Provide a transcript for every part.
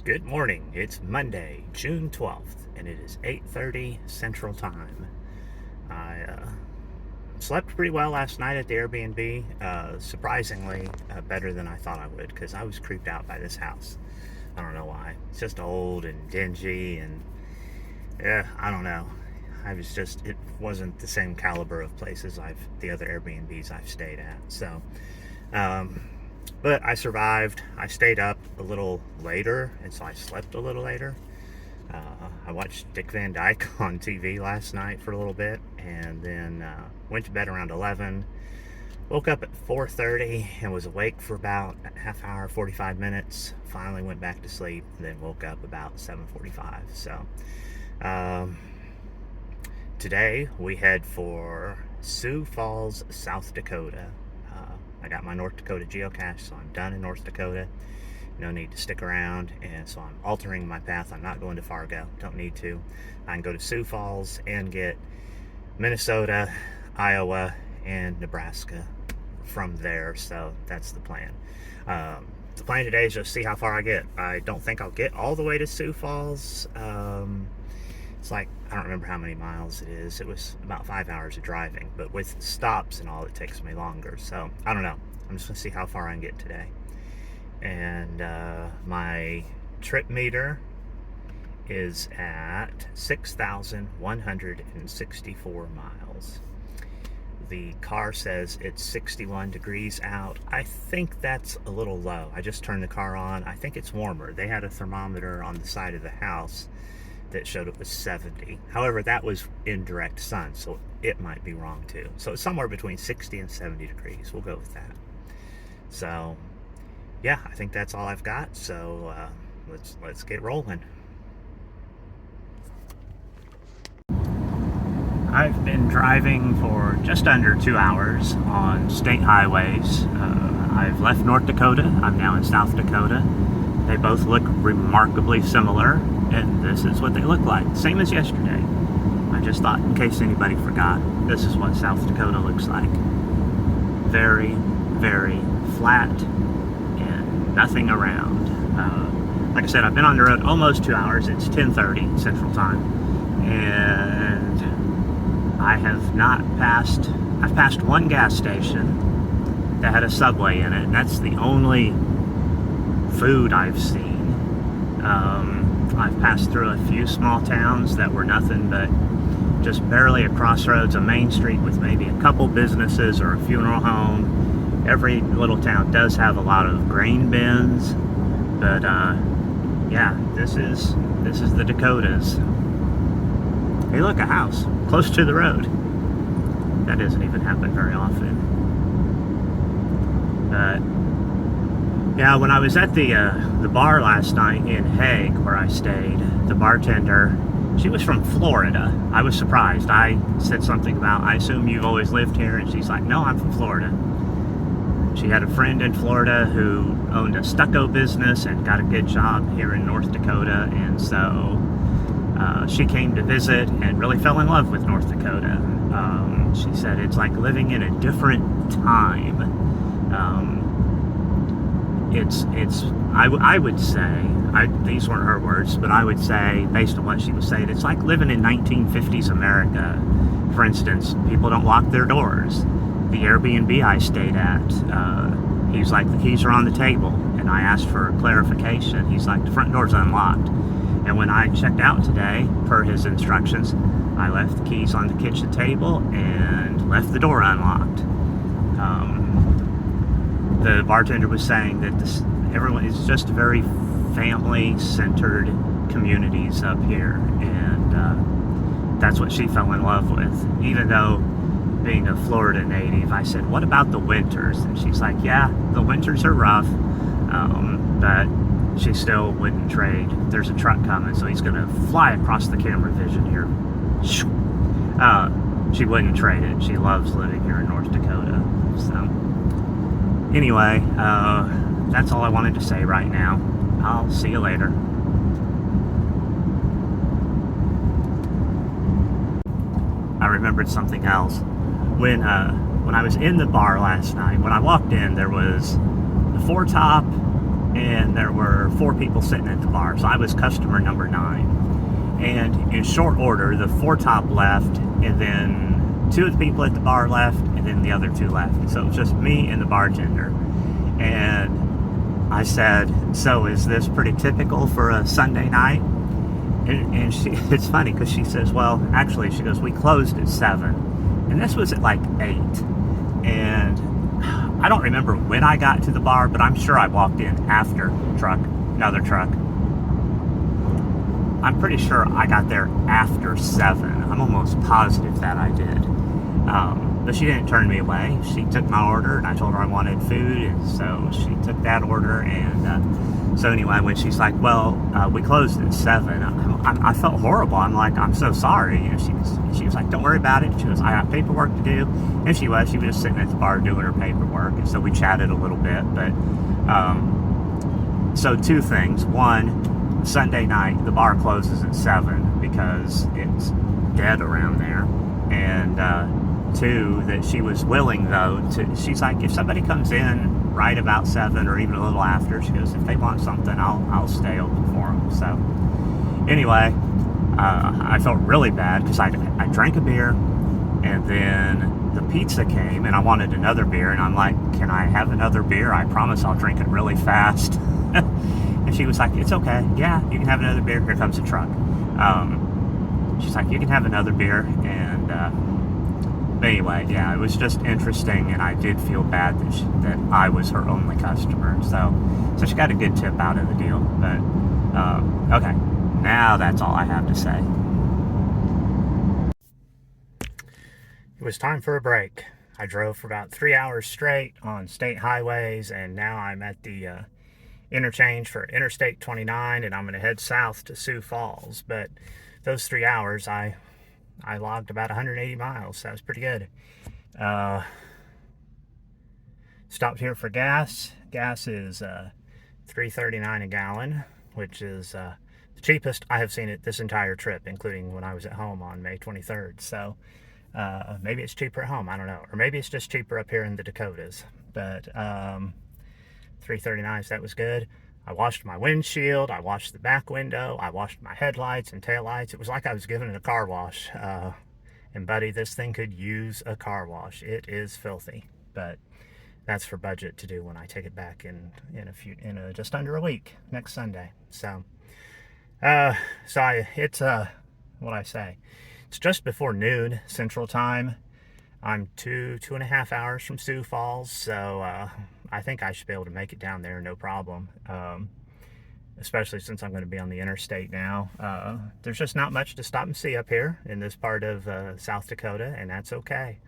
Good morning. It's Monday, June 12th, and it is 8:30 Central Time. I slept pretty well last night at the Airbnb. Surprisingly, better than I thought I would, because I was creeped out by this house. I don't know why. It's just old and dingy, and I don't know. It wasn't the same caliber of places the other Airbnbs I've stayed at. So, um, but I survived. I stayed up a little later, and so I slept a little later. I watched Dick Van Dyke on TV last night for a little bit, and then went to bed around 11. Woke up at 4:30 and was awake for about a half hour, 45 minutes. Finally went back to sleep, and then woke up about 7:45. So today we head for Sioux Falls, South Dakota. I got my North Dakota geocache, so I'm done in North Dakota. No need to stick around, and so I'm altering my path. I'm not going to Fargo. Don't need to. I can go to Sioux Falls and get Minnesota, Iowa, and Nebraska from there. So that's the plan. The plan today is just see how far I get. I don't think I'll get all the way to Sioux Falls. It's like, I don't remember how many miles it is. It was about 5 hours of driving, but with stops and all, it takes me longer. So I don't know. I'm just gonna see how far I can get today. And my trip meter is at 6,164 miles. The car says it's 61 degrees out. I think that's a little low. I just turned the car on. I think it's warmer. They had a thermometer on the side of the house that showed it was 70. However, that was in direct sun, so it might be wrong too. So it's somewhere between 60 and 70 degrees. We'll go with that. So yeah, I think that's all I've got. So let's get rolling. I've been driving for just under 2 hours on state highways. I've left North Dakota. I'm now in South Dakota. They both look remarkably similar, and this is what they look like. Same as yesterday. I just thought, in case anybody forgot, this is what South Dakota looks like. Very, very flat and nothing around. Like I said, I've been on the road almost 2 hours. It's 10:30 Central Time, and I've passed one gas station that had a Subway in it, and that's the only food I've seen. I've passed through a few small towns that were nothing but just barely a crossroads, a main street with maybe a couple businesses or a funeral home. Every little town does have a lot of grain bins, but yeah, this is the Dakotas. Hey, look, a house close to the road. That doesn't even happen very often. But yeah, when I was at the bar last night in Haag, where I stayed, the bartender, she was from Florida. I was surprised. I said something about, I assume you've always lived here, and she's like, no, I'm from Florida. She had a friend in Florida who owned a stucco business and got a good job here in North Dakota, and so she came to visit and really fell in love with North Dakota. She said it's like living in a different time. I would say, these weren't her words, but I would say, based on what she was saying, it's like living in 1950s America. For instance, people don't lock their doors. The Airbnb I stayed at, he's like, the keys are on the table, and I asked for clarification. He's like, the front door's unlocked. And when I checked out today, per his instructions, I left the keys on the kitchen table and left the door unlocked. The bartender was saying that everyone is just very family-centered communities up here, and that's what she fell in love with. Even though, being a Florida native, I said, what about the winters? And she's like, yeah, the winters are rough, but she still wouldn't trade. There's a truck coming, so he's going to fly across the camera vision here. She wouldn't trade it. She loves living here in North Dakota. So anyway, that's all I wanted to say right now. I'll see you later. I remembered something else. When I was in the bar last night, when I walked in, there was the foretop and there were 4 people sitting at the bar. So I was customer number 9. And in short order, the 4 top left, and then 2 of the people at the bar left, and then the other 2 left. So it was just me and the bartender. And I said, so is this pretty typical for a Sunday night? And she, it's funny because she says, well, actually, she goes, we closed at 7. And this was at like 8. And I don't remember when I got to the bar, but I'm sure I walked in after another truck. I'm pretty sure I got there after 7. I'm almost positive that I did. But she didn't turn me away. She took my order, and I told her I wanted food, and so she took that order. And so anyway, when she's like, well, we closed at 7, I felt horrible. I'm like, I'm so sorry. You know, she was like, don't worry about it. She goes, I got paperwork to do. And she was just sitting at the bar doing her paperwork. And so we chatted a little bit. But so 2 things. One, Sunday night, the bar closes at 7 because it's dead around there. And 2, that she was willing, though, she's like, if somebody comes in right about 7 or even a little after, she goes, if they want something, I'll stay open for them. So anyway, I felt really bad because I drank a beer, and then the pizza came, and I wanted another beer, and I'm like, can I have another beer? I promise I'll drink it really fast. And she was like, it's okay. Yeah, you can have another beer. Here comes the truck. She's like, you can have another beer. And but anyway, yeah, it was just interesting, and I did feel bad that I was her only customer. So she got a good tip out of the deal. But okay, now that's all I have to say. It was time for a break. I drove for about 3 hours straight on state highways, and now I'm at the interchange for Interstate 29, and I'm going to head south to Sioux Falls. But those 3 hours, I logged about 180 miles. That was pretty good. Stopped here for gas. Gas is $3.39 a gallon, which is the cheapest I have seen it this entire trip, including when I was at home on May 23rd. So maybe it's cheaper at home. I don't know. Or maybe it's just cheaper up here in the Dakotas. But $3.39, so that was good. I washed my windshield, I washed the back window, I washed my headlights and taillights. It was like I was giving it a car wash. And buddy, this thing could use a car wash. It is filthy, but that's for budget to do when I take it back in just under a week, next Sunday. So it's what I say. It's just before noon Central Time. I'm 2.5 hours from Sioux Falls, so I think I should be able to make it down there, no problem. Especially since I'm going to be on the interstate now. There's just not much to stop and see up here in this part of South Dakota, and that's okay.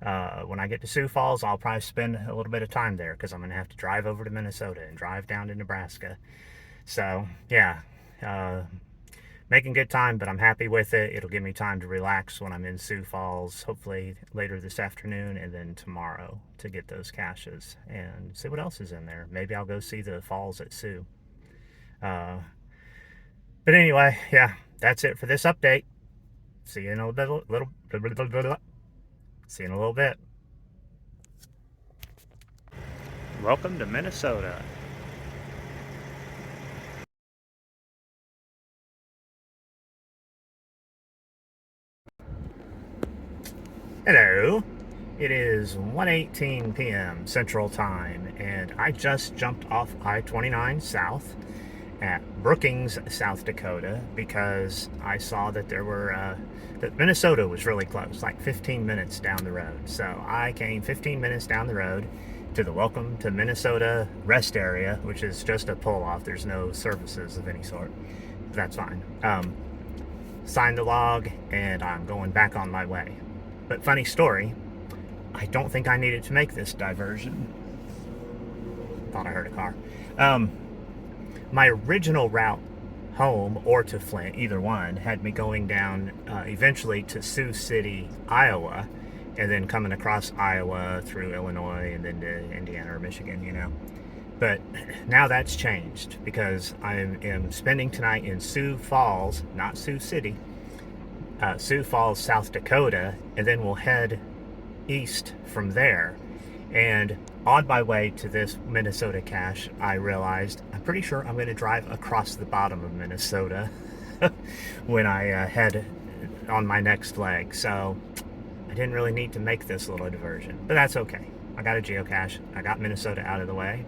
When I get to Sioux Falls, I'll probably spend a little bit of time there because I'm going to have to drive over to Minnesota and drive down to Nebraska. So, yeah, making good time, but I'm happy with it. It'll give me time to relax when I'm in Sioux Falls, hopefully later this afternoon and then tomorrow to get those caches and see what else is in there. Maybe I'll go see the falls at Sioux. But anyway, yeah, that's it for this update. See you in a little bit. Welcome to Minnesota. Hello. It is 1:18 p.m. Central Time, and I just jumped off I-29 South at Brookings, South Dakota, because I saw that that Minnesota was really close, like 15 minutes down the road. So I came 15 minutes down the road to the Welcome to Minnesota rest area, which is just a pull-off. There's no services of any sort. That's fine. Signed the log, and I'm going back on my way. But funny story, I don't think I needed to make this diversion. Thought I heard a car. My original route home or to Flint, either one, had me going down eventually to Sioux City, Iowa, and then coming across Iowa through Illinois and then to Indiana or Michigan, you know. But now that's changed because I am spending tonight in Sioux Falls, not Sioux City, Sioux Falls, South Dakota, and then we'll head east from there. And On my way to this Minnesota cache, I realized I'm pretty sure I'm going to drive across the bottom of Minnesota when I head on my next leg. So I didn't really need to make this little diversion, but that's okay. I got a geocache. I got Minnesota out of the way.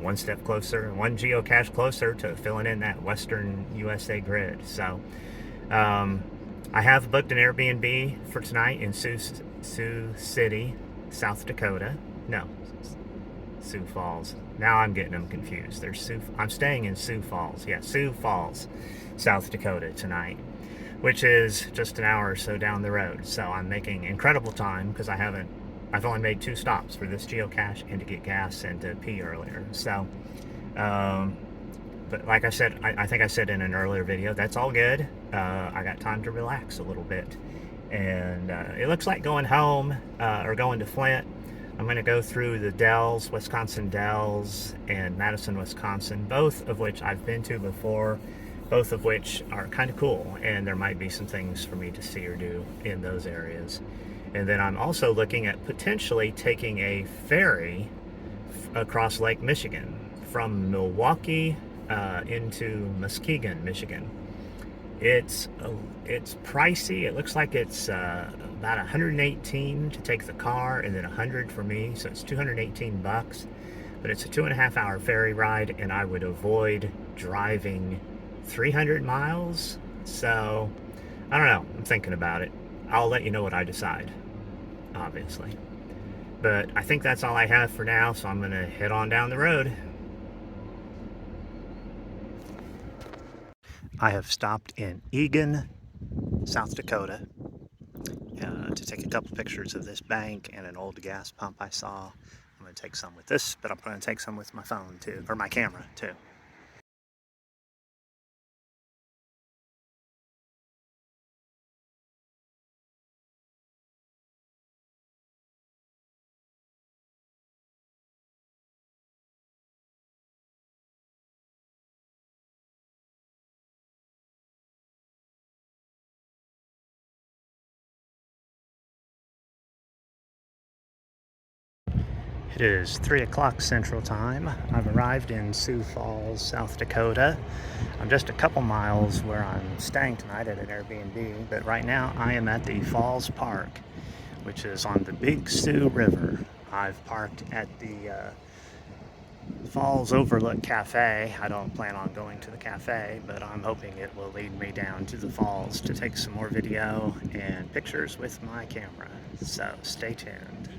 One step closer, one geocache closer to filling in that Western USA grid. So I have booked an Airbnb for tonight in Sioux City, South Dakota. No, Sioux Falls. Now I'm getting them confused. I'm staying in Sioux Falls. Yeah, Sioux Falls, South Dakota tonight, which is just an hour or so down the road. So I'm making incredible time because I've only made 2 stops for this geocache and to get gas and to pee earlier. So, but like I said, I think I said in an earlier video, that's all good. I got time to relax a little bit. And it looks like going home or going to Flint. I'm going to go through the Dells, Wisconsin Dells, and Madison, Wisconsin, both of which I've been to before, both of which are kind of cool, and there might be some things for me to see or do in those areas. And then I'm also looking at potentially taking a ferry across Lake Michigan from Milwaukee into Muskegon, Michigan. It's pricey. It looks like it's about $118 to take the car and then $100 for me, so it's $218. But it's a 2.5 hour ferry ride, and I would avoid driving 300 miles. So I don't know. I'm thinking about it. I'll let you know what I decide, obviously. But I think that's all I have for now, so I'm gonna head on down the road. I have stopped in Eagan, South Dakota, to take a couple pictures of this bank and an old gas pump I saw. I'm going to take some with this, but I'm going to take some with my phone too, or my camera too. It is 3 o'clock Central Time. I've arrived in Sioux Falls, South Dakota. I'm just a couple miles where I'm staying tonight at an Airbnb, but right now I am at the Falls Park, which is on the Big Sioux River. I've parked at the Falls Overlook Cafe. I don't plan on going to the cafe, but I'm hoping it will lead me down to the falls to take some more video and pictures with my camera. So stay tuned.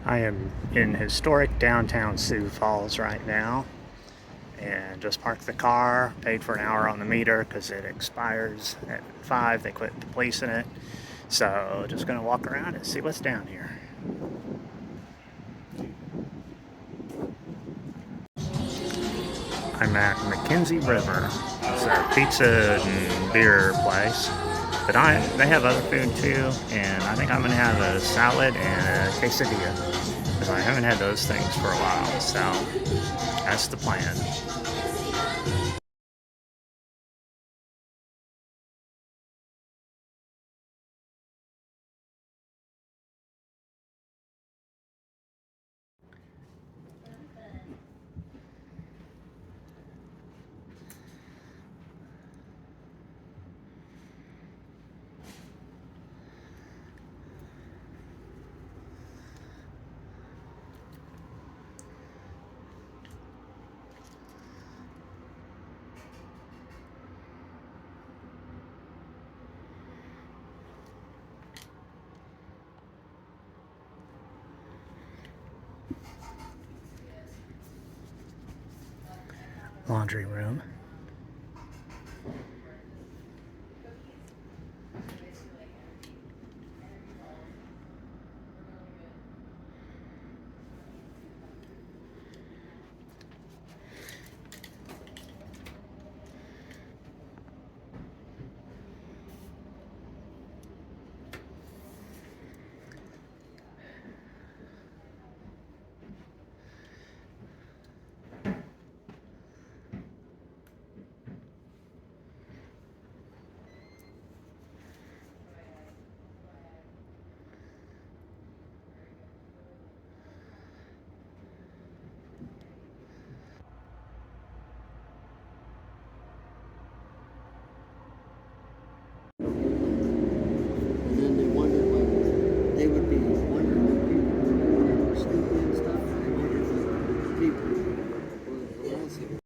I am in historic downtown Sioux Falls right now, and just parked the car, paid for an hour on the meter because it expires at 5. They quit policing it. So just gonna walk around and see what's down here. I'm at McKenzie River. It's a pizza and beer place. But they have other food too, and I think I'm gonna have a salad and a quesadilla, because I haven't had those things for a while, so that's the plan. Laundry room. And then they wondered what they would be wondering if people were sleeping and stuff. They wondered what people were harassing.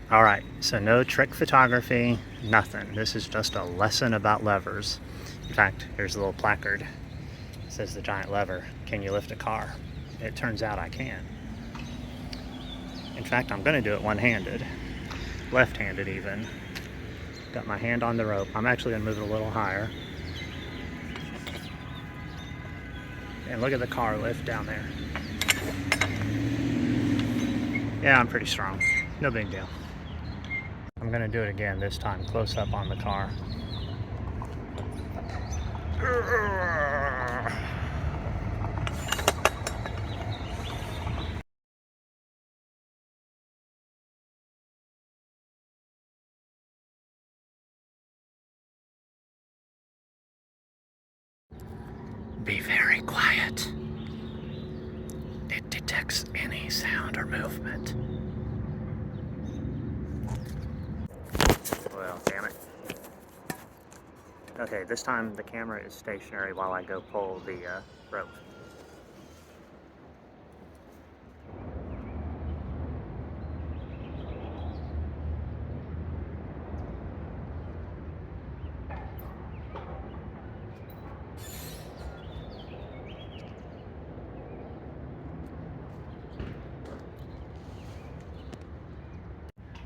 Alright, so no trick photography, nothing. This is just a lesson about levers. In fact, here's a little placard. It says the giant lever. Can you lift a car? It turns out I can. In fact, I'm going to do it one-handed. Left-handed even. Got my hand on the rope. I'm actually going to move it a little higher. And look at the car lift down there. Yeah, I'm pretty strong. No big deal. I'm going to do it again this time, close up on the car. Be very quiet. It detects any sound or movement. Well, damn it. Okay, this time the camera is stationary while I go pull the rope.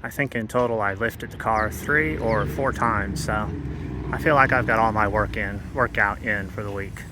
I think in total I lifted the car 3 or 4 times, so I feel like I've got all my workout in for the week.